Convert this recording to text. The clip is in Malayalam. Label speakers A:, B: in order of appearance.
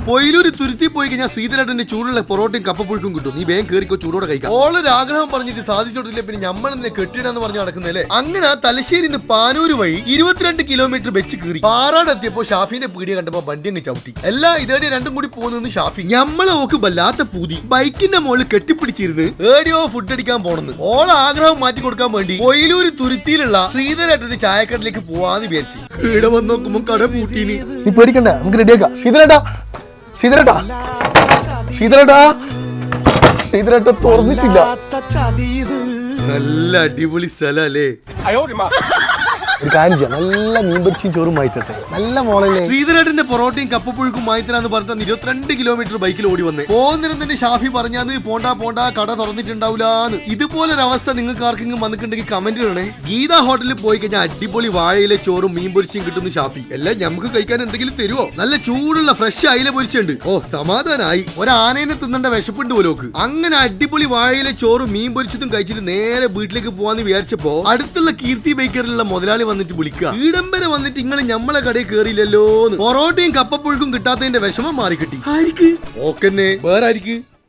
A: പൊയിലൂര് തുരുത്തി പോയി കഴിഞ്ഞാൽ ശ്രീധരേട്ടന്റെ ചൂടുള്ള പൊറോട്ടയും കപ്പപ്പുഴുക്കും കിട്ടും. നീ വേഗം കേറിക്കോ, ചൂടോടെ കഴിക്കാം. ഓളൊരു ആഗ്രഹം പറഞ്ഞിട്ട് സാധിച്ചോട്ടില്ല, പിന്നെ നമ്മൾ ഇതിനെ കെട്ടിടാന്ന് പറഞ്ഞു നടക്കുന്നല്ലേ. അങ്ങനെ തലശ്ശേരി പാനൂര് വഴി 22 കിലോമീറ്റർ വെച്ച് കയറി പാറാട് എത്തിയപ്പോ ഷാഫിന്റെ പീടിയ കണ്ടപ്പോ വണ്ടി അങ്ങ് ചവിട്ടി. എല്ലാ ഇതേടെ രണ്ടും കൂടി പോകുന്നു ഷാഫി. ഞമ്മളെ ഓക്ക് വല്ലാത്ത പൂതി, ബൈക്കിന്റെ മുകളിൽ കെട്ടിപ്പിടിച്ചിരുന്ന് ഏടിയോ ഫുഡ് അടിക്കാൻ പോണെന്ന്. ഓള ആഗ്രഹം മാറ്റി കൊടുക്കാൻ വേണ്ടി പൊയിലൂര് തുരുത്തിയിലുള്ള ശ്രീധരേട്ടന്റെ ചായക്കടയിലേക്ക് പോവാന്ന് വിചാരിച്ചു. ഇവിടെ വന്ന് നോക്കുമ്പോ കട പൂട്ടീന്.
B: നീ പേടിക്കണ്ട, നമുക്ക് റെഡിയാക്കാം. ശ്രീധരേട്ട തുറന്നിട്ടില്ല.
A: നല്ല അടിപൊളി സ്ഥലല്ലേ.
B: ഒരു കാര്യം ചെയ്യാം, നല്ല മീൻപൊരിച്ചും ചോറും മായിത്തട്ടെ. നല്ല മോളല്ലേ.
A: ശ്രീധരേട്ടന്റെ പൊറോട്ടയും കപ്പപ്പുഴുക്കും മായിത്തരാന്ന് പറഞ്ഞിട്ട് 22 കിലോമീറ്റർ ബൈക്കിൽ ഓടി വന്നേ. പോകുന്നതിനും തന്നെ ഷാഫി പറഞ്ഞാന്ന് പോണ്ട കട തുറന്നിട്ടുണ്ടാവില്ലാന്ന്. ഇതുപോലൊരവസ്ഥ നിങ്ങൾക്ക് ആർക്കെങ്കിലും വന്നിട്ടുണ്ടെങ്കിൽ കമന്റ് ഇടണേ. ഗീത ഹോട്ടലിൽ പോയി കഴിഞ്ഞാൽ അടിപൊളി വാഴയിലെ ചോറും മീൻ പൊരിച്ചും കിട്ടുന്നു ഷാഫി. എല്ലാം നമുക്ക് കഴിക്കാൻ എന്തെങ്കിലും തരുമോ? നല്ല ചൂടുള്ള ഫ്രഷ് അയില പൊരിച്ചുണ്ട്. ഓ സമാധാനായി. ഒരാനേനെ തിന്നേണ്ട വിശപ്പുണ്ട് പോലോക്ക്. അങ്ങനെ അടിപൊളി വാഴയിലെ ചോറും മീൻ പൊരിച്ചതും കഴിച്ചിട്ട് നേരെ വീട്ടിലേക്ക് പോവാന്ന് വിചാരിച്ചപ്പോ അടുത്തുള്ള കീർത്തി ബേക്കറിലുള്ള മുതലാളി വന്നിട്ട് വിളിക്കുക. ഈടംബരെ വന്നിട്ട് നിങ്ങൾ ഞമ്മളെ കടയിൽ കയറിയില്ലല്ലോ. പൊറോട്ടയും കപ്പപ്പുഴുക്കും കിട്ടാത്തതിന്റെ വിഷമം മാറി കിട്ടി. ആർക്ക്? ഓക്കെന്നെ വേറെ ആർക്ക്?